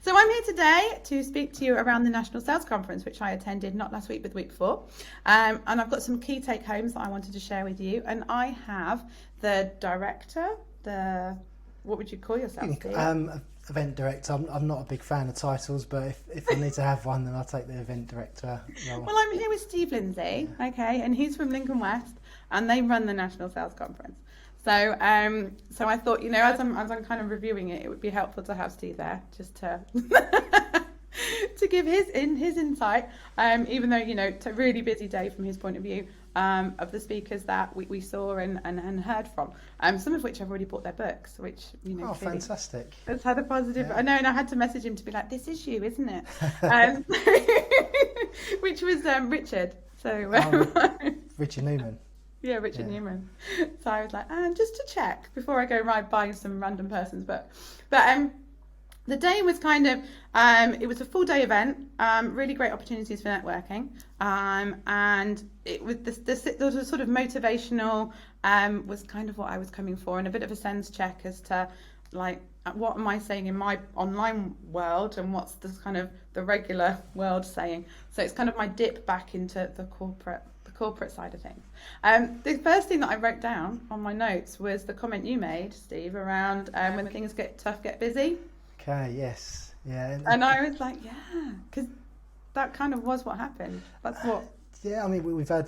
So I'm here today to speak to you around the National Sales Conference, which I attended not last week, but the week before. And I've got some key take-homes that I wanted to share with you. And I have the director, what would you call yourself, Steve? Event director. I'm not a big fan of titles, but if I need to have one, then I'll take the event director role. Well, I'm here with Steve Lindsey, okay, and he's from Lincoln West, and they run the National Sales Conference. So, so I thought, as I'm kind of reviewing it, it would be helpful to have Steve there, just to to give his insight. Even though it's a really busy day from his point of view, of the speakers that we saw and heard from. Some of which I've already bought their books, which Oh, fantastic! It's had a positive. I know, and I had to message him to be like, "This is you, isn't it?" Which was Richard. So Richard Newman. Yeah, Richard Newman. So I was like, just to check before I go buying some random person's book. But the day was kind of, it was a full day event, really great opportunities for networking. And it was the sort of motivational was kind of what I was coming for, and a bit of a sense check as to like, what am I saying in my online world and what's the kind of the regular world saying. So it's kind of my dip back into the corporate side of things. The first thing that I wrote down on my notes was the comment you made, Steve, around when things get tough, get busy. Okay, yes, yeah. And I was like, yeah, because that kind of was what happened. That's what. Yeah, I mean, we've had,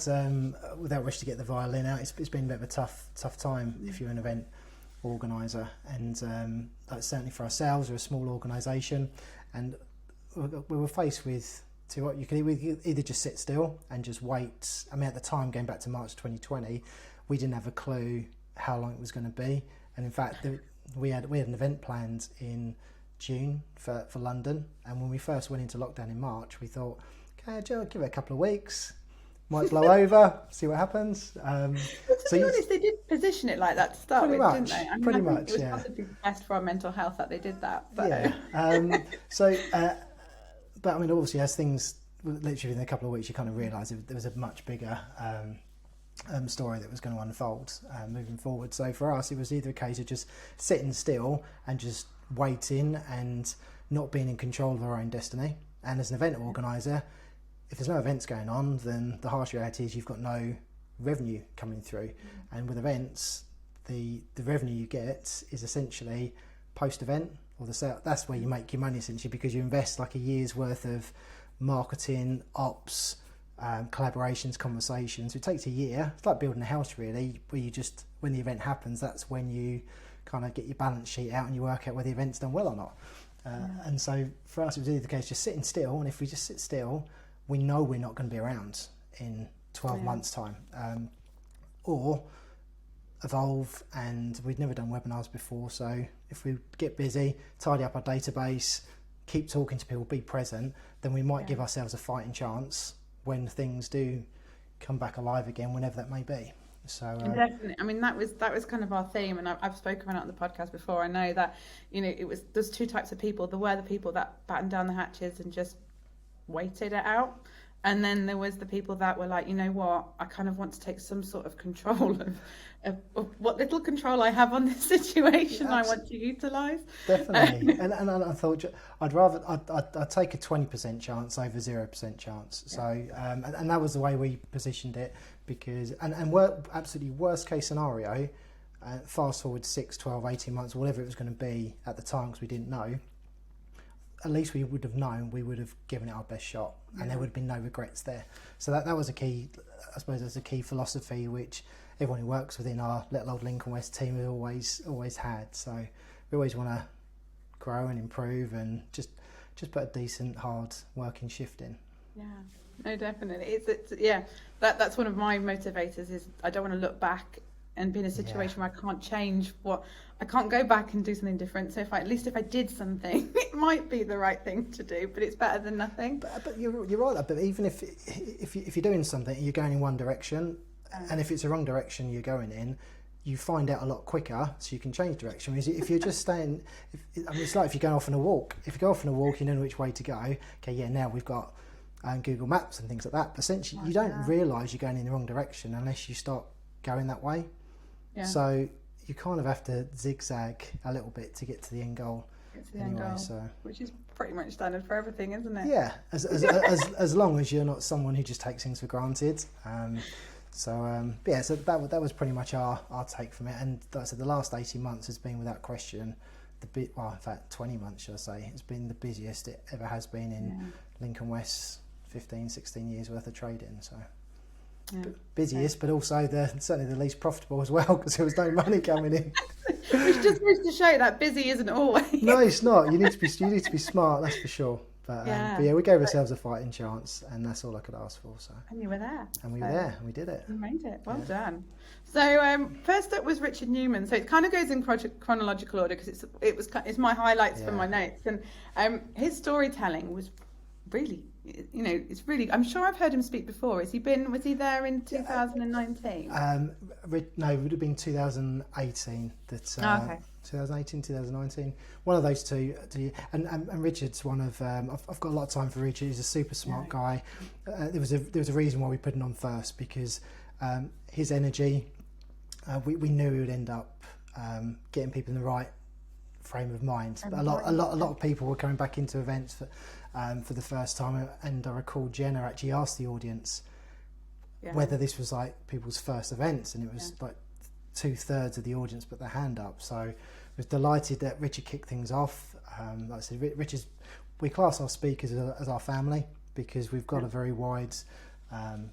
without wishing to get the violin out, it's been a bit of a tough time if you're an event organiser, and like certainly for ourselves, we're a small organisation, and we were faced with what you can either just sit still and just wait. I mean, at the time, going back to March 2020, we didn't have a clue how long it was going to be, and in fact, we had an event planned in June for London, and when we first went into lockdown in March, we thought, okay, Joe, give it a couple of weeks, might blow over, see what happens. To be honest, they did position it like that to start with, didn't they? Pretty much, it was possibly best for our mental health that they did that. But. Yeah. But I mean, obviously, as things literally within a couple of weeks, you kind of realise there was a much bigger story that was going to unfold moving forward. So for us, it was either a case of just sitting still and just waiting and not being in control of our own destiny. And as an event organiser, if there's no events going on, then the harsh reality is you've got no revenue coming through. And with events, the revenue you get is essentially post-event, or the sale. That's where you make your money essentially, because you invest like a year's worth of marketing, ops, collaborations, conversations. It takes a year. It's like building a house really, where you just, when the event happens, that's when you kind of get your balance sheet out and you work out whether the event's done well or not. And so for us, it was either the case just sitting still, and if we just sit still, we know we're not going to be around in 12 months' time, or evolve. And we'd never done webinars before, so if we get busy, tidy up our database, keep talking to people, be present, then we might give ourselves a fighting chance when things do come back alive again, whenever that may be. So definitely, I mean, that was kind of our theme, and I've spoken about it on the podcast before. I know that there's two types of people. There were the people that battened down the hatches and just waited it out, and then there was the people that were like, you know what, I kind of want to take some sort of control of what little control I have on this situation. I want to utilise. Definitely. and I thought I'd take a 20% chance over 0% chance. So and that was the way we positioned it, because and we're absolutely worst case scenario, fast forward 6, 12, 18 months, whatever it was going to be at the time, because we didn't know. At least we would have known, we would have given it our best shot, and there would have been no regrets there. So that was a key, I suppose that's a key philosophy which everyone who works within our little old Lincoln West team has always had. So we always want to grow and improve and just put a decent, hard working shift in. Yeah, no, definitely. It's that's one of my motivators, is I don't want to look back and be in a situation where I can't change I can't go back and do something different. So if I did something, it might be the right thing to do, but it's better than nothing. But you're right. But even if you're doing something, you're going in one direction, and if it's the wrong direction you're going in, you find out a lot quicker, so you can change direction. Whereas if you're just staying, it's like if you're going off on a walk. If you go off on a walk, you know which way to go. Okay, now we've got Google Maps and things like that. But essentially, you don't realise you're going in the wrong direction unless you start going that way. Yeah. So you kind of have to zigzag a little bit to get to the end goal. It's the end anyway. goal, So which is pretty much standard for everything, isn't it? yeah, as long as you're not someone who just takes things for granted. So that was pretty much our take from it. And like I said, the last 18 months has been without question in fact 20 months, should I say, it's been the busiest it ever has been in Lincoln West's 15-16 years worth of trading. So busiest, but also certainly the least profitable as well, because there was no money coming in. Which just goes to show that busy isn't always. No, it's not. You need to be smart, that's for sure. But we gave ourselves a fighting chance, and that's all I could ask for. So. And you were there. And we were there, and we did it. You made it. Well done. So first up was Richard Newman. So it kind of goes in chronological order because it's my highlights from my notes, and his storytelling was really, it's really. I'm sure I've heard him speak before. Was he there in 2019? No, it would have been 2018. 2018, 2019, one of those two. And Richard's one of. I've got a lot of time for Richard. He's a super smart guy. There was a reason why we put him on first, because his energy. We knew he would end up getting people in the right frame of mind. But a lot of people were coming back into events for the first time, and I recall Jenna actually asked the audience whether this was like people's first events, and it was like 2/3 of the audience put their hand up. So I was delighted that Richard kicked things off. Like I said, we class our speakers as our family, because we've got a very wide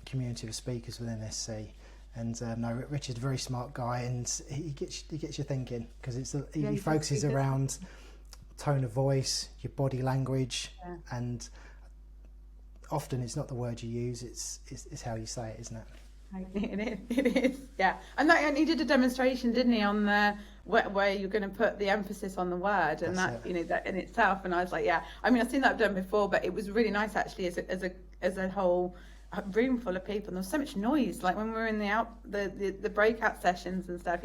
community of speakers within NSC. And Richard's a very smart guy, and he gets you thinking, because he focuses around tone of voice, your body language, and often it's not the word you use, it's how you say it, isn't it? It is, yeah. And he did a demonstration, didn't he, on where you're going to put the emphasis on the word, and that in itself. And I was like, I mean, I've seen that done before, but it was really nice actually as a whole room full of people, and there was so much noise, like when we were in the breakout sessions and stuff,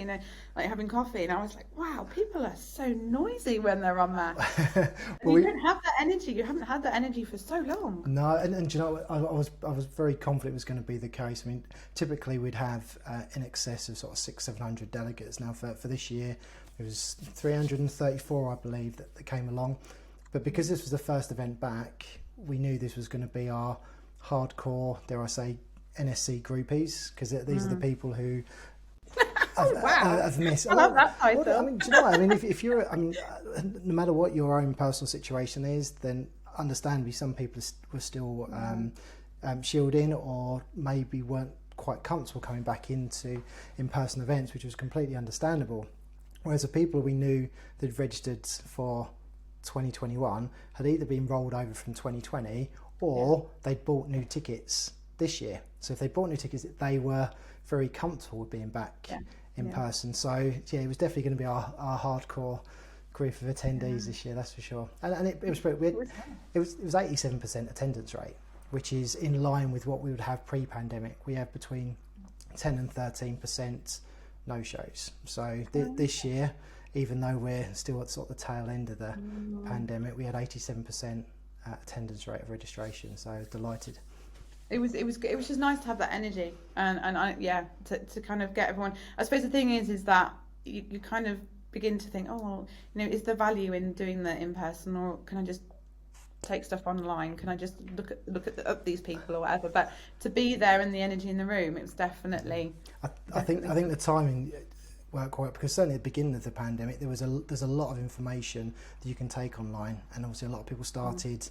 like having coffee, and I was like, wow, people are so noisy when they're on that. You don't have that energy. You haven't had that energy for so long. No, and you know what, I was very confident it was going to be the case. I mean, typically we'd have in excess of sort of 600-700 delegates. Now for this year it was 334, I believe, that came along, but because this was the first event back, we knew this was going to be our hardcore, dare I say, NSC groupies, because these are the people who have missed. I love that title. I mean, do you know what? I mean, if you're, no matter what your own personal situation is, then understandably some people were still shielding, or maybe weren't quite comfortable coming back into in-person events, which was completely understandable. Whereas the people we knew that had registered for 2021 had either been rolled over from 2020, or they'd bought new tickets this year. So if they bought new tickets, they were very comfortable with being back in person. So it was definitely going to be our hardcore group of attendees this year, that's for sure. And it was pretty weird. It was 87% attendance rate, which is in line with what we would have pre-pandemic. We have between 10 and 13% no-shows. So this year, even though we're still at sort of the tail end of the pandemic, we had 87% attendance rate of registration, so I was delighted. It was just nice to have that energy, and to kind of get everyone. I suppose the thing is that you kind of begin to think, is there value in doing that in person, or can I just take stuff online? Can I just look at these people or whatever? But to be there and the energy in the room, it was definitely. I think the timing worked quite, because certainly at the beginning of the pandemic there's a lot of information that you can take online, and obviously a lot of people started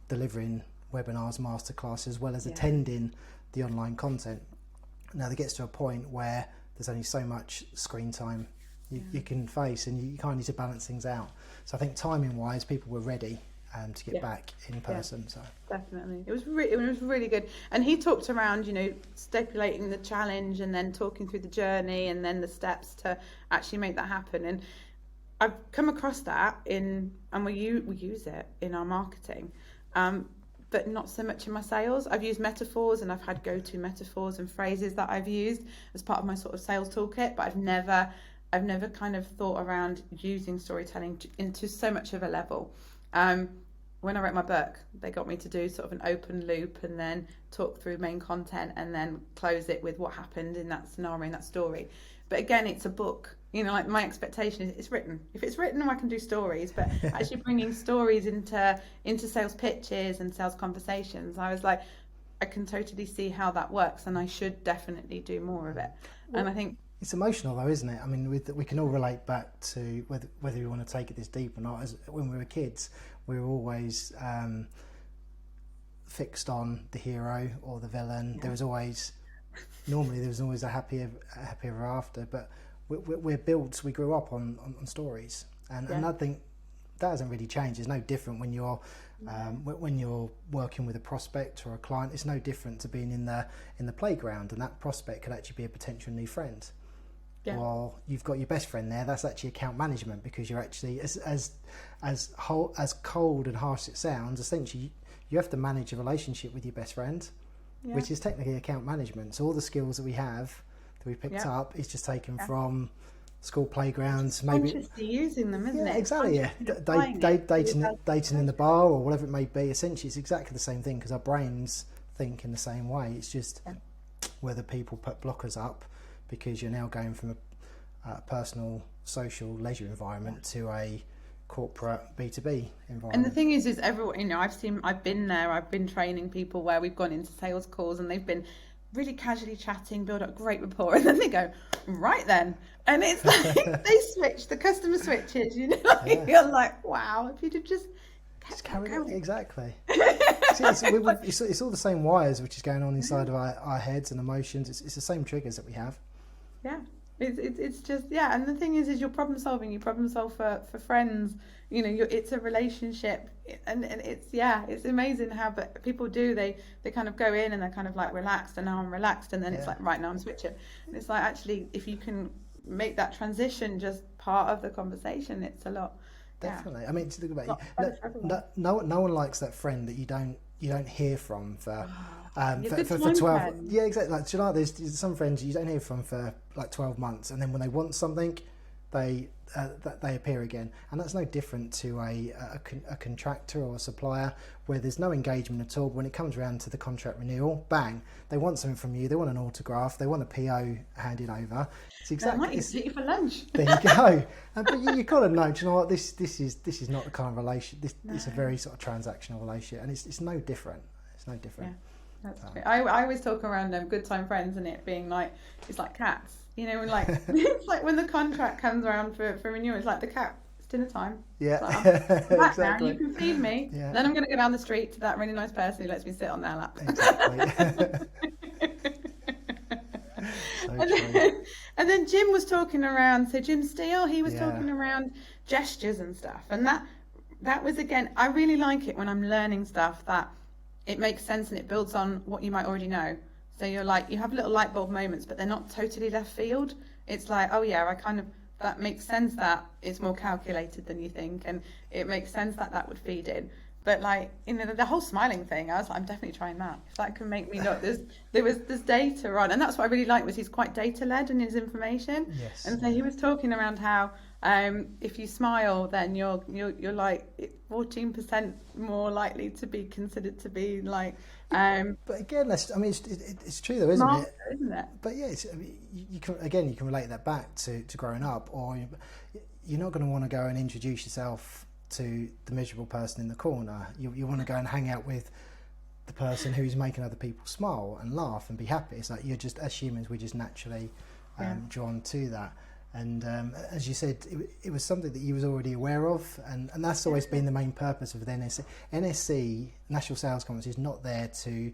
delivering webinars, masterclasses, as well as attending the online content. Now there gets to a point where there's only so much screen time you can face, and you kind of need to balance things out. So I think timing wise people were ready to get back in person. So definitely it was really good. And he talked around stipulating the challenge, and then talking through the journey, and then the steps to actually make that happen. And I've come across that and we use it in our marketing, but not so much in my sales. I've used metaphors, and I've had go-to metaphors and phrases that I've used as part of my sort of sales toolkit, but I've never kind of thought around using storytelling into so much of a level. When I wrote my book, they got me to do sort of an open loop, and then talk through main content, and then close it with what happened in that scenario, in that story. But again, it's a book. like my expectation is it's written. If it's written, I can do stories. But actually bringing stories into sales pitches and sales conversations, I was like, I can totally see how that works, and I should definitely do more of it. And I think it's emotional though, isn't it? I mean, we can all relate back to whether you want to take it this deep or not. As when we were kids, we were always fixed on the hero or the villain. Yeah. There was always a happier ever after. But we're built. We grew up on stories, and I think that hasn't really changed. It's no different when you're working with a prospect or a client. It's no different to being in the playground, and that prospect could actually be a potential new friend. Yeah. Well, you've got your best friend there. That's actually account management, because you're actually as cold and harsh as it sounds. Essentially, you have to manage a relationship with your best friend, which is technically account management. So all the skills that we picked up is just taken from school playgrounds, maybe consciously using them, isn't it? Exactly. Dating in the bar or whatever it may be. Essentially, it's exactly the same thing, because our brains think in the same way. It's just whether people put blockers up because you're now going from a personal, social, leisure environment to a corporate B2B environment. And the thing is everyone, I've been there. I've been training people where we've gone into sales calls and they've been really casually chatting, build up great rapport, and then they go, right then, and it's like they switch, the customer switches, you're like, wow, if you'd have just carry it. Exactly. It's all the same wires which is going on inside of our heads and emotions. It's the same triggers that we have. It's just and the thing is you problem solve for friends, it's a relationship, and it's amazing how people do, they kind of go in and they're kind of like relaxed, and now I'm relaxed, and then it's like, right, now I'm switching, and it's like, actually, if you can make that transition just part of the conversation, it's a lot. Definitely. I mean, to think about it, no one likes that friend that you don't hear from for 12. Yeah, exactly. Like, there's some friends you don't hear from for like 12 months, and then when they want something, they appear again. And that's no different to a contractor or a supplier where there's no engagement at all. But when it comes around to the contract renewal, bang, they want something from you. They want an autograph. They want a PO handed over. It's exactly. They might take you for lunch. There you go. But you kind of know. Do you know what? This is not the kind of relation. It's a very sort of transactional relationship, and it's no different. It's no different. Yeah, that's true. I always talk around good time friends, and it being like, it's like cats. Like it's like when the contract comes around for renewal, it's like the cat. It's dinner time. Yeah, like, exactly. Now, you can feed me. Yeah. Then I'm going to go down the street to that really nice person who lets me sit on their lap. Exactly. And then Jim was talking around. So Jim Steele, he was talking around gestures and stuff, and that was, again, I really like it when I'm learning stuff that it makes sense and it builds on what you might already know. So you're like, you have little light bulb moments, but they're not totally left field. It's like, oh yeah, that makes sense that it's more calculated than you think, and it makes sense that would feed in. But like, the whole smiling thing, I was like, I'm definitely trying that. If that can make me look, there's data on, and that's what I really like, was he's quite data led in his information. Yes. And so he was talking around how if you smile, then you're like 14% more likely to be considered to be like. But again, it's true though, isn't it? But yeah, you can relate that back to growing up, or you're not going to want to go and introduce yourself to the miserable person in the corner. You want to go and hang out with the person who's making other people smile and laugh and be happy. It's like, you're just, as humans, we're just naturally drawn to that. And as you said, it was something that you was already aware of, and that's always been the main purpose of the NSC. NSC, National Sales Conference, is not there to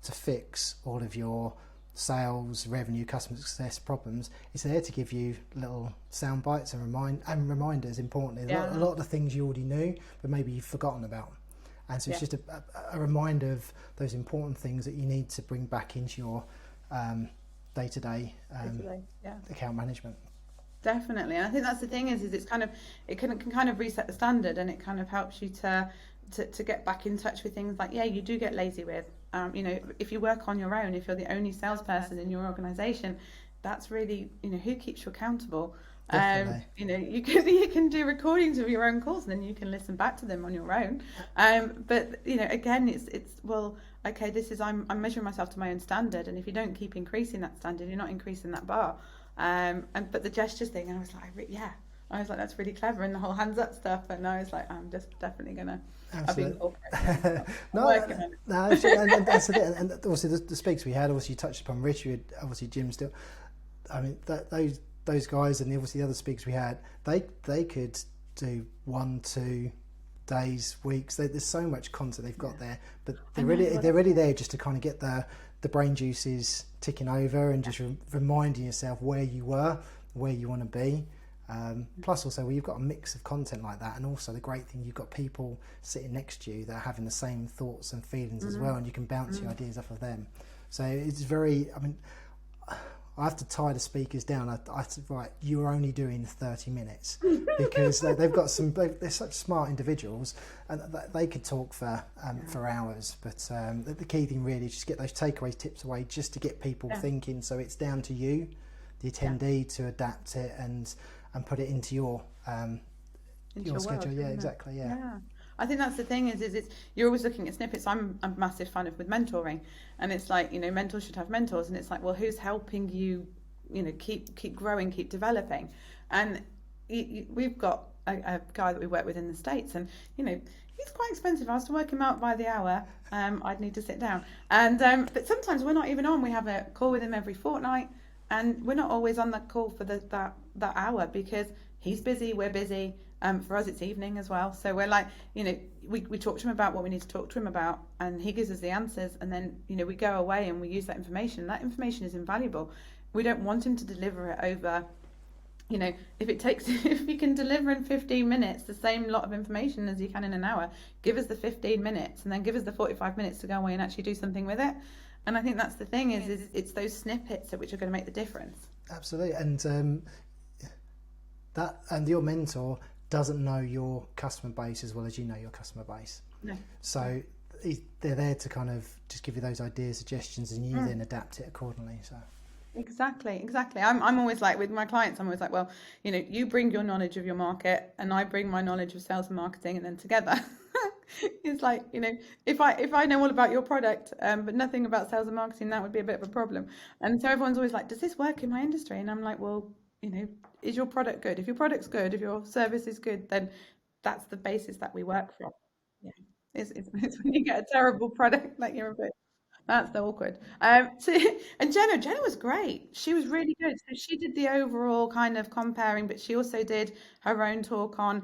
fix all of your sales, revenue, customer success problems. It's there to give you little sound bites and reminders, importantly. A lot of the things you already knew, but maybe you've forgotten about. And so it's just a reminder of those important things that you need to bring back into your day-to-day account management. Definitely. And I think that's the thing is it's kind of, it can kind of reset the standard, and it kind of helps you to get back in touch with things like, you do get lazy with, if you work on your own, if you're the only salesperson in your organization, that's really, who keeps you accountable. You can do recordings of your own calls, and then you can listen back to them on your own. But again, it's well, okay, this is, I'm measuring myself to my own standard, and if you don't keep increasing that standard, you're not increasing that bar. But the gestures thing, and I was like, I was like, that's really clever, and the whole hands up stuff. And I was like, I'm just definitely gonna. I've been incorporating. No, Working on it. no, and that's it. And obviously the speakers we had, obviously you touched upon Richard, obviously Jim still. I mean, those guys and obviously the other speakers we had, they could do 1, 2 days, weeks. There's so much content they've got there, but they're really there just to kind of get the brain juices ticking over and just reminding yourself where you were, where you want to be. Plus also you've got a mix of content like that, and also the great thing, you've got people sitting next to you that are having the same thoughts and feelings as well, and you can bounce your ideas off of them. So it's very, I mean, I have to tie the speakers down. I have to, right, you're only doing 30 minutes because they've got they're such smart individuals, and they could talk for hours. But the key thing really is just get those takeaway tips away, just to get people thinking. So it's down to you, the attendee, to adapt it and put it into your schedule. World, yeah, exactly. Yeah. I think that's the thing is it's you're always looking at snippets. I'm a massive fan of with mentoring, and it's like, mentors should have mentors, and it's like, well, who's helping you, keep growing, keep developing. And we've got a guy that we work with in the States, and he's quite expensive. I was to work him out by the hour. I'd need to sit down, and but sometimes we're not even on. We have a call with him every fortnight, and we're not always on that call for that hour because he's busy, we're busy. For us, it's evening as well. So we're like, we talk to him about what we need to talk to him about, and he gives us the answers. And then, we go away and we use that information. That information is invaluable. We don't want him to deliver it over, if you can deliver in 15 minutes the same lot of information as you can in an hour, give us the 15 minutes and then give us the 45 minutes to go away and actually do something with it. And I think that's the thing is it's those snippets which are going to make the difference. Absolutely. And your mentor doesn't know your customer base as well as you know your customer base. No. So they're there to kind of just give you those ideas, suggestions, and you then adapt it accordingly. So exactly. I'm always like, with my clients, I'm always like, well, you bring your knowledge of your market and I bring my knowledge of sales and marketing, and then together it's like, if I know all about your product but nothing about sales and marketing, that would be a bit of a problem. And so everyone's always like, does this work in my industry? And I'm like, well, is your product good? If your product's good, if your service is good, then that's the basis that we work from. Yeah, it's when you get a terrible product, like you're a bit. That's awkward. And Jenna was great. She was really good. So she did the overall kind of comparing, but she also did her own talk on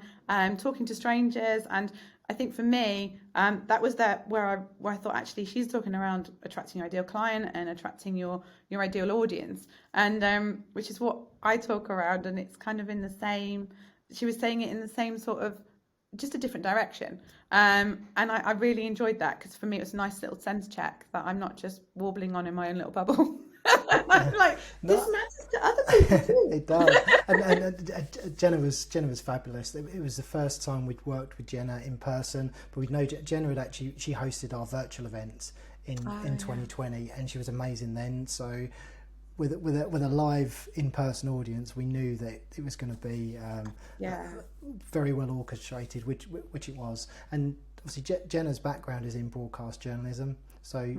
talking to strangers. And I think for me, that was where I thought, actually, she's talking around attracting your ideal client and attracting your ideal audience, and which is what I talk around. And it's kind of in the same. She was saying it in the same sort of, just a different direction. And I really enjoyed that, because for me it was a nice little sense check that I'm not just warbling on in my own little bubble. I'm like, this matters to other people too. It does. And Jenna was fabulous. It was the first time we'd worked with Jenna in person, but we know Jenna had actually, she hosted our virtual event in 2020, and she was amazing then. So with a live in-person audience, we knew that it was going to be very well orchestrated, which it was. And obviously Jenna's background is in broadcast journalism, so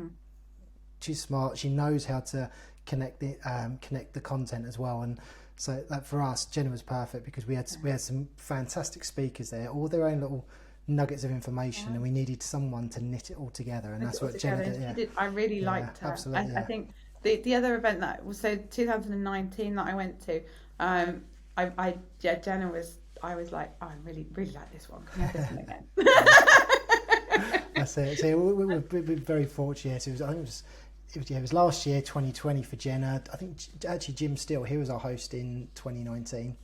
she's smart. She knows how to connect the content as well. And so that for us, Jenna was perfect, because we had some fantastic speakers there, all their own little nuggets of information, and we needed someone to knit it all that's what Jenna did. Yeah. I really liked her. Absolutely. I think the other event that was 2019 that I went to, Jenna was. I was like, I really like this one. Can I have this one again? That's it. So we're very fortunate. It was last year, 2020 for Jenna. I think actually Jim Steele, he was our host in 2019.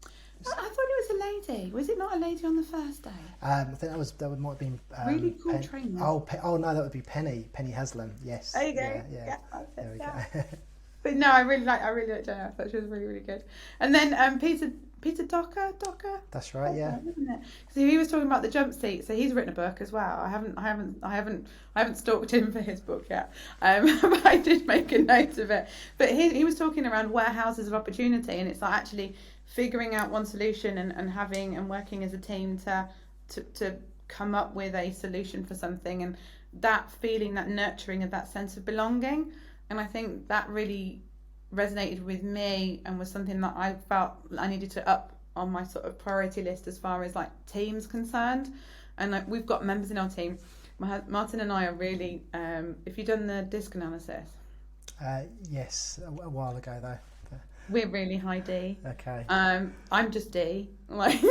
I thought it was a lady. Was it not a lady on the first day? I think that might have been really cool trainer. Oh no, that would be Penny Haslam. Yes. There you go. Yeah. There we go. But no, I really liked Jenna. I thought she was really, really good. And then Peter Docker. That's right. Yeah. Isn't it? So he was talking about the jump seat. So he's written a book as well. I haven't stalked him for his book yet. But I did make a note of it. But he was talking around warehouses of opportunity, and it's like actually figuring out one solution and having and working as a team to come up with a solution for something, and that feeling, that nurturing of that sense of belonging. And I think that really resonated with me and was something that I felt I needed to up on my sort of priority list as far as like teams concerned. And like we've got members in our team. Martin and I are really, if you've done the DISC analysis. Yes, a while ago though. We're really high D. Okay. I'm just D. Like,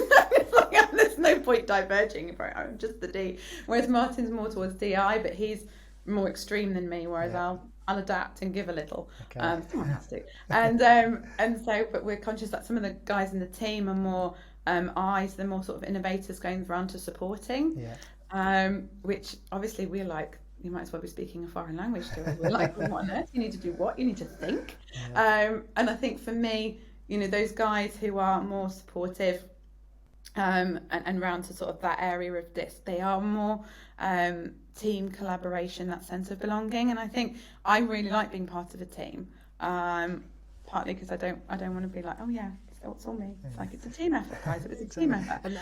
there's no point diverging. I'm just the D. Whereas Martin's more towards DI, but he's more extreme than me. Whereas I'll adapt and give a little. Okay. Fantastic. And so, but we're conscious that some of the guys in the team are more I's. They're more sort of innovators going around to supporting. Yeah. Which obviously we're like, you might as well be speaking a foreign language to us. We're like, what on earth? You need to do what? You need to think. Yeah. And I think for me, you know, those guys who are more supportive and round to sort of that area of this, they are more team collaboration, that sense of belonging. And I think I really like being part of a team, partly because I don't want to be like, oh yeah, it's all me. It's like, it's a team effort, guys. It was a team effort.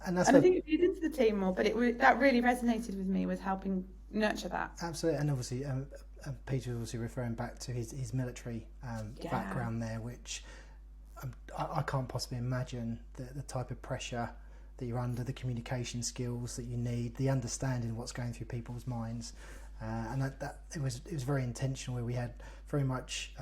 And I think it feeds into the team more, but that really resonated with me, was helping nurture that. Absolutely. And obviously Peter was obviously referring back to his military background there, which I can't possibly imagine the type of pressure that you're under, the communication skills that you need, the understanding of what's going through people's minds, and that it was very intentional, where we had very much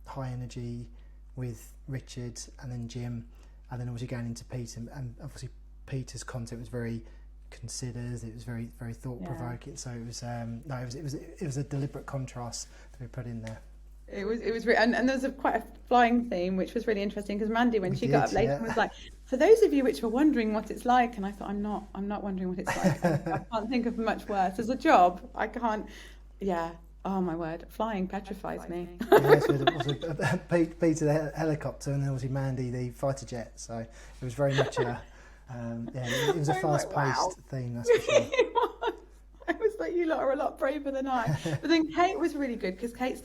high energy with Richard and then Jim, and then obviously going into Peter, and obviously Peter's content was very considered, it was very very thought provoking. So it was it was a deliberate contrast that we put in there. It was and there was quite a flying theme, which was really interesting, because Mandy, when she got up later, was like, for those of you which were wondering what it's like, and I thought, I'm not wondering what it's like. I can't think of much worse as a job. I can't. Oh my word, flying petrifies me. Yes, it was Peter the helicopter, and then obviously Mandy the fighter jet. So it was very much it was a fast-paced thing, that's for sure. I was like, you lot are a lot braver than I. But then Kate was really good, because Kate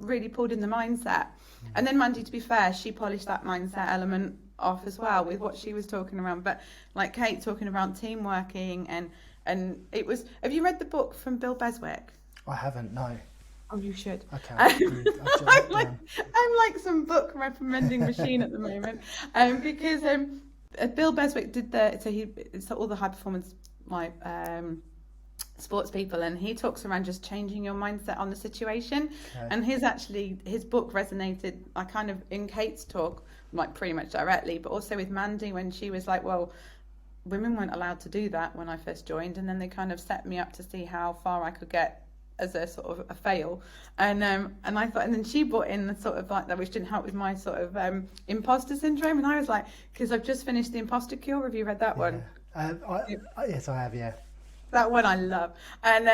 really pulled in the mindset. And then Mandy, to be fair, she polished that mindset element off as well with what she was talking around. But like Kate talking about team working, and it was, have you read the book from Bill Beswick? I haven't, no. Oh, you should. Okay. I'm like some book recommending machine at the moment, because Bill Beswick did it's all the high performance sports people, and he talks around just changing your mindset on the situation. Okay. And his book resonated, I kind of, in Kate's talk, like pretty much directly, but also with Mandy, when she was like, well, women weren't allowed to do that when I first joined, and then they kind of set me up to see how far I could get as a sort of a fail, and I thought, and then she brought in the sort of like that, which didn't help with my sort of imposter syndrome, and I was like, because I've just finished the Imposter Cure. Have you read that one? Yes, I have. Yeah, that one I love, and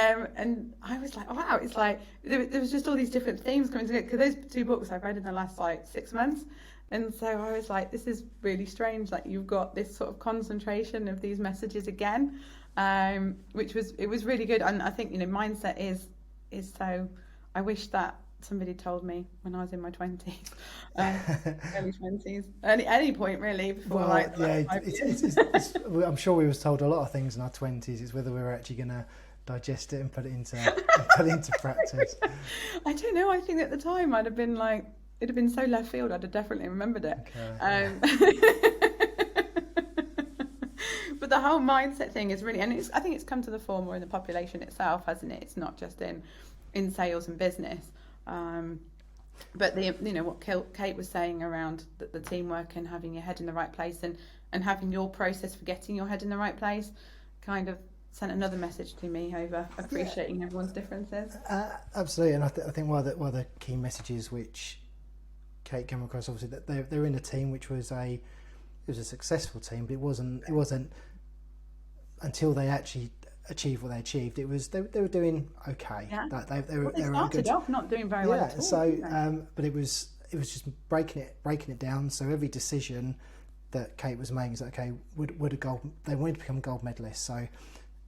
I was like, wow, it's like there was just all these different themes coming together, because those two books I've read in the last like 6 months. And so I was like, this is really strange. Like, you've got this sort of concentration of these messages again, it was really good. And I think, you know, mindset is so, I wish that somebody told me when I was in my 20s, early 20s, any point really before. I'm sure we was told a lot of things in our 20s. It's whether we were actually going to digest it and put it into practice. I don't know. I think at the time I'd have been like, it'd have been so left field, I'd have definitely remembered it. Okay. But the whole mindset thing is really, and I think it's come to the fore more in the population itself, hasn't it? It's not just in sales and business. But what Kate was saying around the teamwork and having your head in the right place, and having your process for getting your head in the right place, kind of sent another message to me over appreciating everyone's differences. Absolutely, and I think one of the key messages which Kate came across, obviously, that they're in a team which was a successful team, but it wasn't until they actually achieved what they achieved. It was they were doing okay. Yeah. They started off not doing very well at all. So but it was just breaking it down. So every decision that Kate was making is okay. They wanted to become gold medalists. So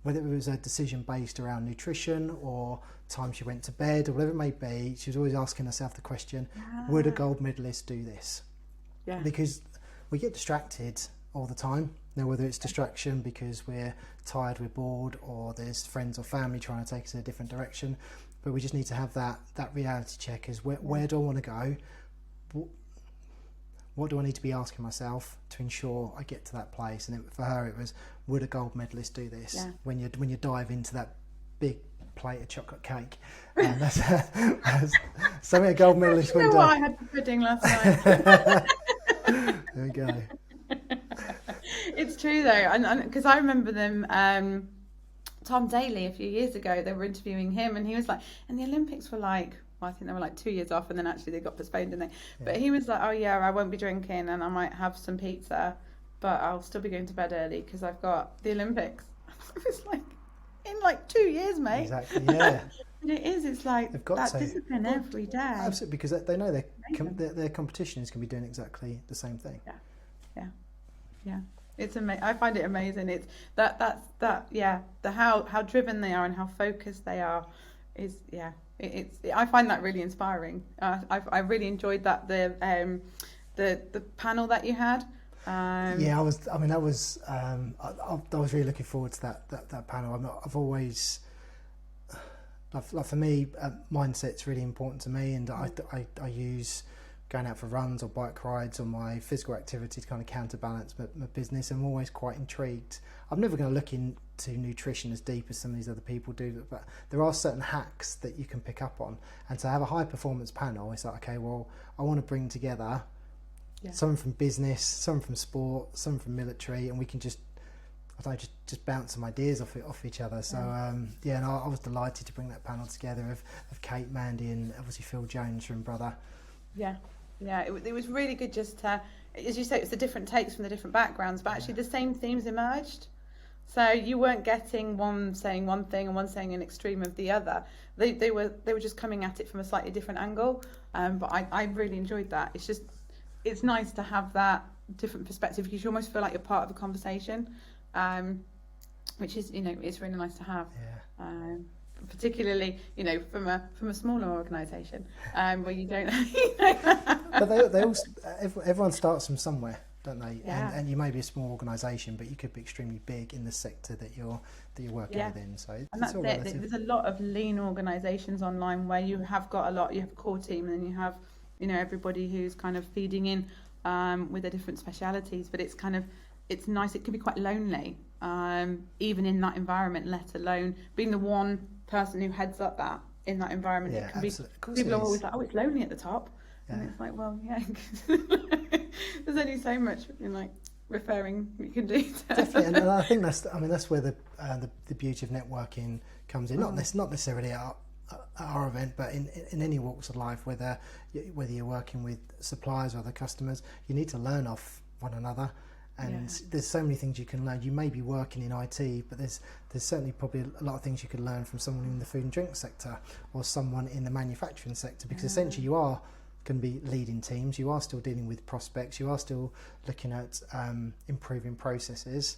whether it was a decision based around nutrition or time she went to bed or whatever it may be, she was always asking herself the question, would a gold medalist do this? Yeah. Because we get distracted all the time. Now, whether it's distraction because we're tired, we're bored, or there's friends or family trying to take us in a different direction, but we just need to have that reality check: is where do I want to go? What do I need to be asking myself to ensure I get to that place? And for her, it was, would a gold medalist do this? Yeah. When you dive into that big plate of chocolate cake, and that's something a gold medalist would do. I had the pudding last night. There we go. It's true though, and because I remember them, Tom Daly a few years ago, they were interviewing him, and he was like, and the Olympics were like, well, I think they were like 2 years off, and then actually they got postponed, didn't they? Yeah. But he was like, oh yeah, I won't be drinking, and I might have some pizza, but I'll still be going to bed early because I've got the Olympics. It was like, in like 2 years, mate. Exactly, yeah. And it is, it's like they've got that to. discipline every day. Absolutely, because they know their competition is going to be doing exactly the same thing. Yeah. It's I find it amazing. It's the how driven they are and how focused they are is I find that really inspiring. I really enjoyed that the panel that you had. I was really looking forward to that panel. I've always, like for me, mindset's really important to me, and I use going out for runs or bike rides or my physical activity to kind of counterbalance my business. I'm always quite intrigued. I'm never going to look into nutrition as deep as some of these other people do, but there are certain hacks that you can pick up on. And to have a high performance panel, it's like, okay, well, I want to bring together someone from business, someone from sport, someone from military, and we can just bounce some ideas off each other. So and I was delighted to bring that panel together of Kate, Mandy, and obviously Phil Jones from Brother. It was really good just to, as you say, it was the different takes from the different backgrounds, but actually the same themes emerged. So you weren't getting one saying one thing and one saying an extreme of the other. They were just coming at it from a slightly different angle. But I really enjoyed that. It's nice to have that different perspective because you almost feel like you're part of the conversation, which is, it's really nice to have. Particularly, from a smaller organisation, where you don't. But they all, everyone starts from somewhere, don't they? Yeah. And you may be a small organisation, but you could be extremely big in the sector that you're working within. So it's all relative. There's a lot of lean organisations online where you have got you have a core team, and then you have, everybody who's kind of feeding in with their different specialities. But it's nice. It can be quite lonely, even in that environment, let alone being the one person who heads up that in that environment. Yeah, it can absolutely. People are always like, oh, it's lonely at the top, and it's like, well, yeah, there's only so much referring you can do. Definitely, and I think that's where the beauty of networking comes in. Not necessarily at our event, but in any walks of life, whether you're working with suppliers or other customers, you need to learn off one another. And there's so many things you can learn. You may be working in IT, but there's certainly probably a lot of things you could learn from someone in the food and drink sector or someone in the manufacturing sector, because essentially you are going to be leading teams. You are still dealing with prospects. You are still looking at improving processes.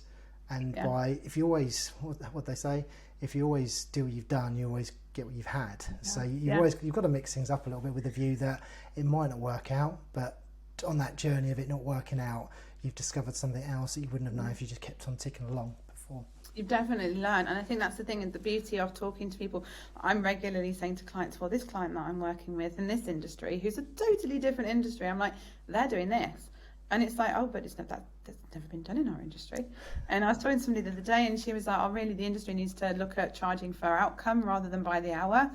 And if you always, what they say, if you always do what you've done, you always get what you've had. So you've got to mix things up a little bit with the view that it might not work out, but on that journey of it not working out, you've discovered something else that you wouldn't have known if you just kept on ticking along before. You've definitely learned, and I think that's the thing, and the beauty of talking to people. I'm regularly saying to clients, well, this client that I'm working with in this industry, who's a totally different industry, I'm like, they're doing this. And it's like, oh, but that's never been done in our industry. And I was talking to somebody the other day, and she was like, oh, really, the industry needs to look at charging per outcome rather than by the hour.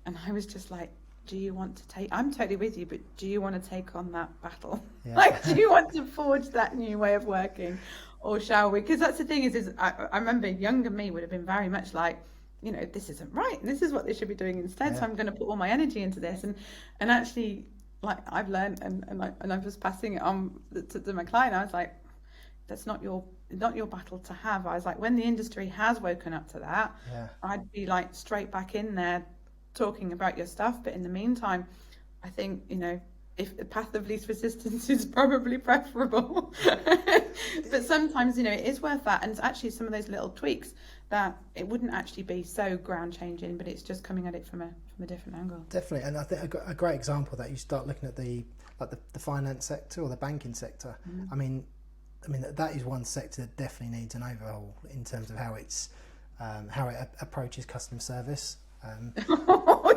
And I was just like, do you want to take, I'm totally with you, but do you want to take on that battle? Yeah. Do you want to forge that new way of working, or shall we? Because that's the thing is I remember younger me would have been very much like, this isn't right, and this is what they should be doing instead. So I'm going to put all my energy into this, and actually, like, I've learned, and I was passing it on to my client. I was like, that's not your battle to have. I was like, when the industry has woken up to that, I'd be like straight back in there talking about your stuff. But in the meantime, I think, if the path of least resistance is probably preferable. But sometimes, it is worth that. And it's actually some of those little tweaks that it wouldn't actually be so ground changing, but it's just coming at it from a different angle. Definitely. And I think a great example of that, you start looking at the finance sector or the banking sector. I mean that is one sector that definitely needs an overhaul in terms of how it approaches customer service.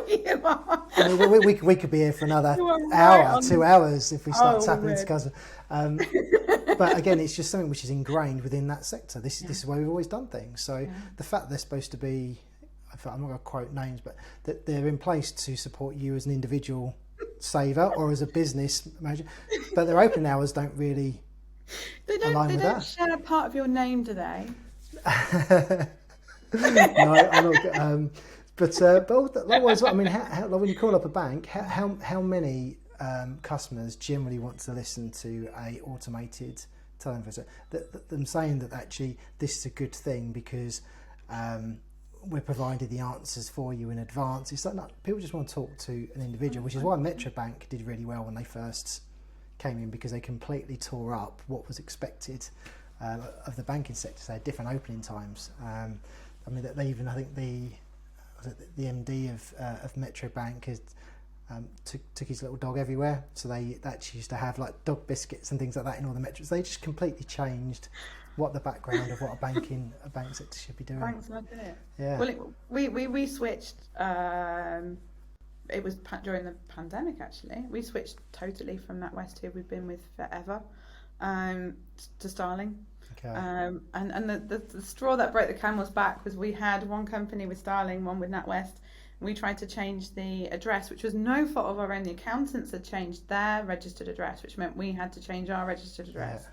you are. I mean, we could be here for another You are hour, right on 2 hours if we start Oh, tapping we into would. customer. But again, it's just something which is ingrained within that sector. This is where we've always done things. So the fact they're supposed to be, I'm not going to quote names, but that they're in place to support you as an individual saver or as a business manager, but their opening hours don't really align with that. share part of your name, do they? No, I'm not. But likewise, I mean, how, like when you call up a bank, how many customers generally want to listen to a automated telephone? So them saying that actually this is a good thing because we're providing the answers for you in advance. It's like, no, people just want to talk to an individual, which is why Metro Bank did really well when they first came in, because they completely tore up what was expected of the banking sector. So they had different opening times. I mean, they even, I think the MD of Metro Bank has took his little dog everywhere. So they actually used to have like dog biscuits and things like that in all the metros. They just completely changed what the background of what a bank sector should be doing. Banks like it. Yeah. Well, we switched. It was during the pandemic, actually. We switched totally from NatWest, who we've been with forever, to Starling. Okay. And the straw that broke the camel's back was we had one company with Starling, one with NatWest. We tried to change the address, which was no fault of our own. The accountants had changed their registered address, which meant we had to change our registered address. Yeah.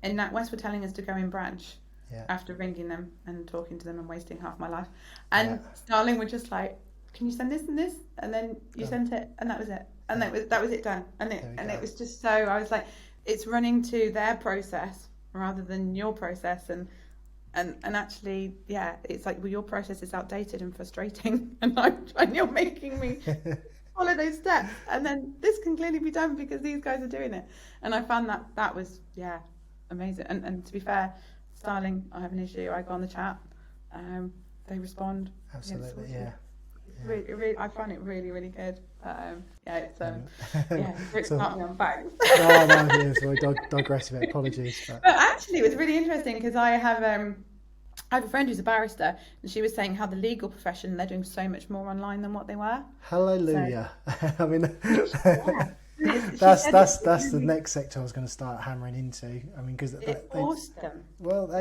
And NatWest were telling us to go in branch Yeah. after ringing them and talking to them and wasting half my life. And Starling were just like, can you send this and this? And then you sent it, and that was it. And that was it done. And it was just so, I was like, it's running to their process rather than your process. And actually, yeah, it's like, well, your process is outdated and frustrating, and you're making me follow those steps. And then this can clearly be done because these guys are doing it. And I found that was, amazing. And to be fair, Starling, I have an issue, I go on the chat, they respond. Absolutely, yeah. Really, I find it really, really good. It's not me on facts. No, yes, we digress a bit. Apologies. But actually, it was really interesting because I have a friend who's a barrister, and she was saying how the legal profession, they're doing so much more online than what they were. Hallelujah! So, I mean, that's the next sector I was going to start hammering into. I mean, because it forced them. Well,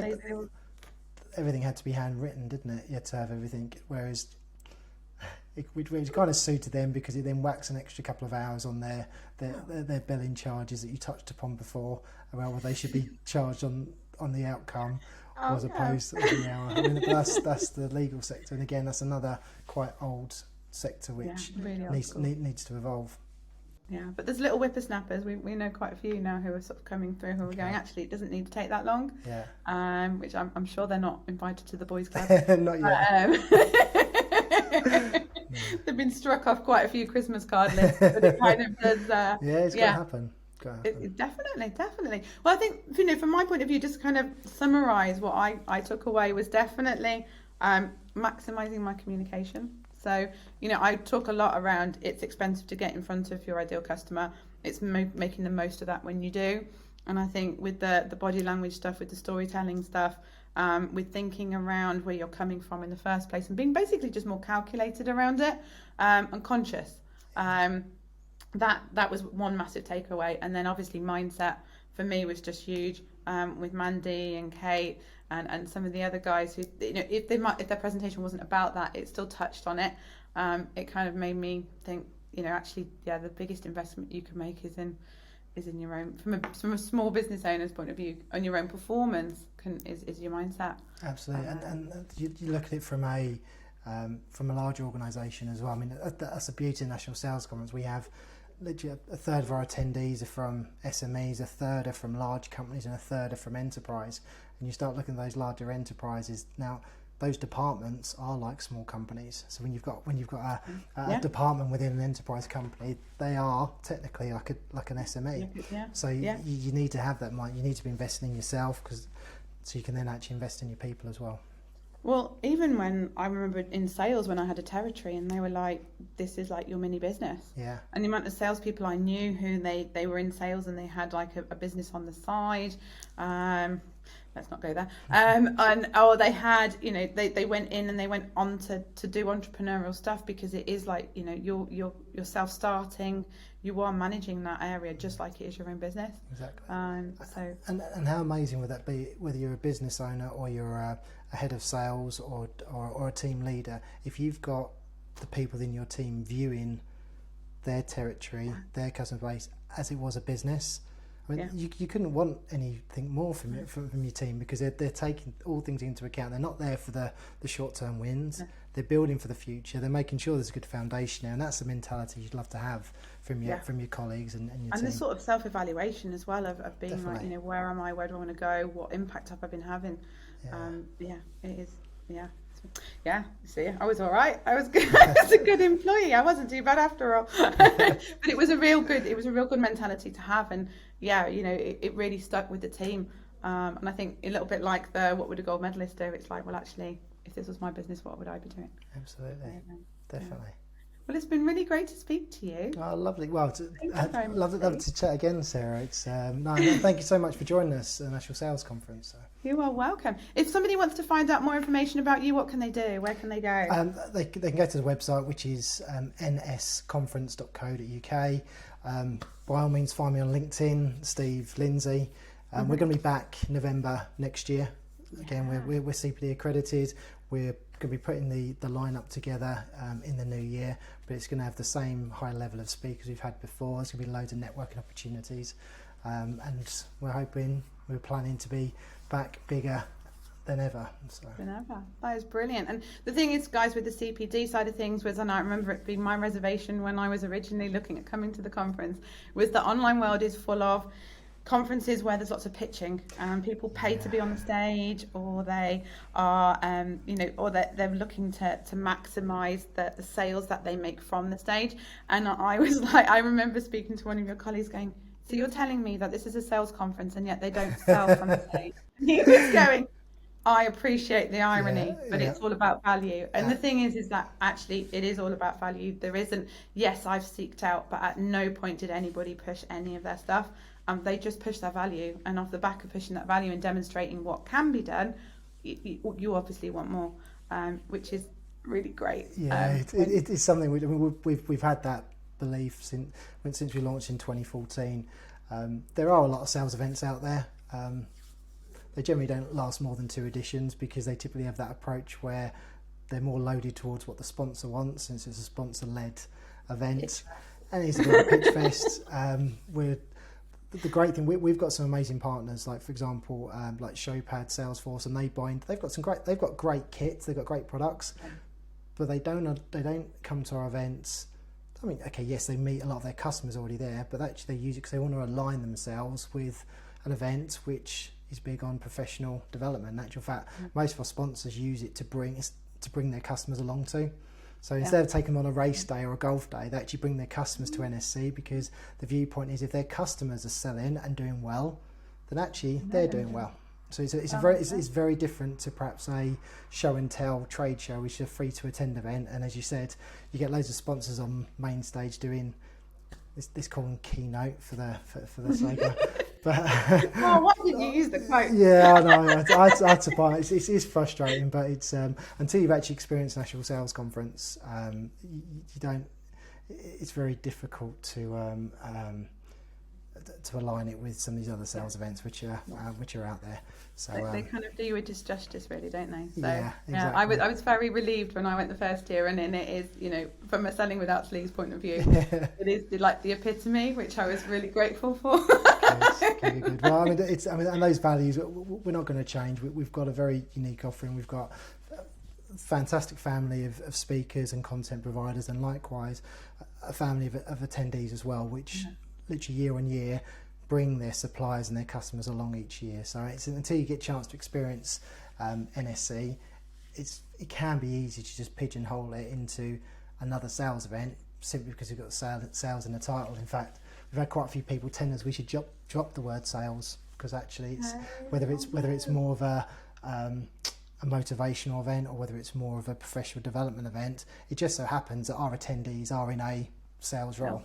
everything had to be handwritten, didn't it? You had to have everything, whereas it kind of suited them because it then whacks an extra couple of hours on their billing charges that you touched upon before. Well, they should be charged on the outcome as opposed to the hour. I mean, that's the legal sector, and again, that's another quite old sector which really needs to evolve. Yeah, but there's little whippersnappers. We know quite a few now who are sort of coming through who are going, actually, it doesn't need to take that long. Yeah. Which I'm sure they're not invited to the boys' club. Not yet. They've been struck off quite a few Christmas card lists, but it kind of does. It's got to happen. Definitely. Well, I think, from my point of view, just to kind of summarise what I took away was definitely maximising my communication. So, I talk a lot around it's expensive to get in front of your ideal customer. It's making the most of that when you do. And I think with the body language stuff, with the storytelling stuff, with thinking around where you're coming from in the first place and being basically just more calculated around it and conscious. That was one massive takeaway. And then obviously mindset for me was just huge, with Mandy and Kate and some of the other guys who, if their presentation wasn't about that, it still touched on it. It kind of made me think, actually, the biggest investment you can make is in your own, from a small business owner's point of view, on your own performance is your mindset. Absolutely, and you look at it from a large organisation as well. I mean, that's the beauty of National Sales Conference. We have literally a third of our attendees are from SMEs, a third are from large companies, and a third are from enterprise. And you start looking at those larger enterprises now. Those departments are like small companies. So when you've got a department within an enterprise company, they are technically like an SME. Yeah. So you need to have that mind. You need to be investing in yourself so you can then actually invest in your people as well. Well, even when I remember in sales when I had a territory and they were like, this is like your mini business. Yeah. And the amount of salespeople I knew who they were in sales and they had like a business on the side. let's not go there. And or they had, you know, they went in and they went on to do entrepreneurial stuff, because it is like, you know, you're self-starting, you are managing that area just like it is your own business. Exactly. So and how amazing would that be, whether you're a business owner or you're a head of sales or a team leader, if you've got the people in your team viewing their territory, their customer base as it was a business. I mean, you couldn't want anything more from your team, because they're taking all things into account. They're not there for the short-term wins. No. They're building for the future. They're making sure there's a good foundation there, and that's the mentality you'd love to have from your colleagues and your team. And the sort of self-evaluation as well of being Definitely. Like, you know, where am I? Where do I want to go? What impact have I been having? It is. Yeah, see, I was all right. I was good. I was a good employee. I wasn't too bad after all. But it was a real good mentality to have, and yeah, you know, it really stuck with the team. And I think a little bit like what would a gold medalist do? It's like, well, actually, if this was my business, what would I be doing? Absolutely, definitely. Yeah. Well, it's been really great to speak to you. Oh, lovely. Well, I'd love to chat again, Sarah. It's thank you so much for joining us at the National Sales Conference. So. You are welcome. If somebody wants to find out more information about you, what can they do? Where can they go? They can go to the website, which is nsconference.co.uk. By all means, find me on LinkedIn, Steve Lindsey. We're going to be back November next year. Again, we're CPD accredited. We're going to be putting the lineup together in the new year, but it's going to have the same high level of speakers we've had before. There's going to be loads of networking opportunities, and we're planning to be back bigger than ever. That is brilliant. And the thing is, guys, with the CPD side of things, and I remember it being my reservation when I was originally looking at coming to the conference, was the online world is full of conferences where there's lots of pitching, people pay to be on the stage, or they are or they're looking to maximize the sales that they make from the stage. And I was like, I remember speaking to one of your colleagues going, so you're telling me that this is a sales conference and yet they don't sell from the stage? And he was going, I appreciate the irony, but it's all about value. And the thing is that actually it is all about value. There isn't, yes, I've seeked out, but at no point did anybody push any of their stuff. They just push their value, and off the back of pushing that value and demonstrating what can be done, you obviously want more, which is really great. Yeah, it's something we've had that belief since we launched in 2014. There are a lot of sales events out there. They generally don't last more than 2 editions, because they typically have that approach where they're more loaded towards what the sponsor wants, since it's a sponsor-led event. And it's a bit of a pitch fest. The great thing, we've got some amazing partners, like for example, like Showpad, Salesforce, and they've got great kits, they've got great products, but they don't come to our events. I mean, okay, yes, they meet a lot of their customers already there, but actually they use it because they want to align themselves with an event which is big on professional development. In actual fact, most of our sponsors use it to bring their customers along to. So instead of taking them on a race day or a golf day, they actually bring their customers to NSC, because the viewpoint is if their customers are selling and doing well, then actually they're doing well. So it's very different to perhaps a show and tell trade show, which is a free to attend event. And as you said, you get loads of sponsors on main stage doing this call them keynote for the sake of. But why didn't you use the quote? Yeah, I know. I had to buy it. It's frustrating, but it's until you've actually experienced National Sales Conference, you don't. It's very difficult to align it with some of these other sales events which are out there. So they kind of do you a disjustice, really, don't they? So yeah, exactly. I was very relieved when I went the first year, and it is, you know, from a selling without sleeves point of view, it is like the epitome, which I was really grateful for. Good. Well, I mean, and those values we're not going to change. We've got a very unique offering. We've got a fantastic family of speakers and content providers, and likewise a family of attendees as well, which literally year on year bring their suppliers and their customers along each year. So it's until you get a chance to experience NSC, it can be easy to just pigeonhole it into another sales event simply because you've got sales in the title. In fact, we've had quite a few people tell us we should drop the word sales, because actually it's whether it's more of a motivational event or whether it's more of a professional development event, it just so happens that our attendees are in a sales role.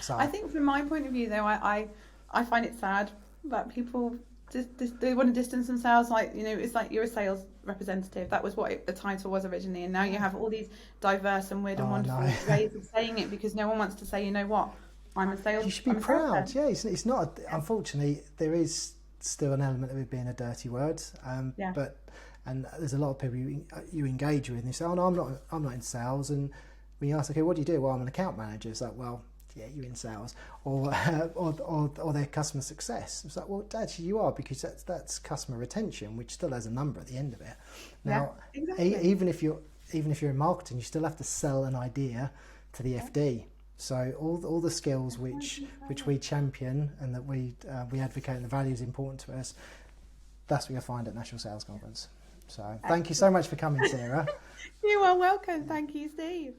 So I think from my point of view, though, I find it sad that people they want to distance themselves, like, you know, it's like you're a sales representative. That was what the title was originally, and now you have all these diverse and weird and wonderful ways of saying it, because no one wants to say, you know what, I'm a sales. You should be proud. Yeah, it's not. Unfortunately, there is still an element of it being a dirty word. But there's a lot of people you engage with, and they say, "Oh no, I'm not in sales." And when you ask, "Okay, what do you do?" "Well, I'm an account manager." It's like, "Well, yeah, you're in sales," or their customer success. It's like, well, actually, you are, because that's customer retention, which still has a number at the end of it. Now, even if you're in marketing, you still have to sell an idea to the FD. So all the skills which we champion and that we advocate, and the values important to us, that's what you'll find at National Sales Conference. So thank you so much for coming, Sarah. You are welcome. Thank you, Steve.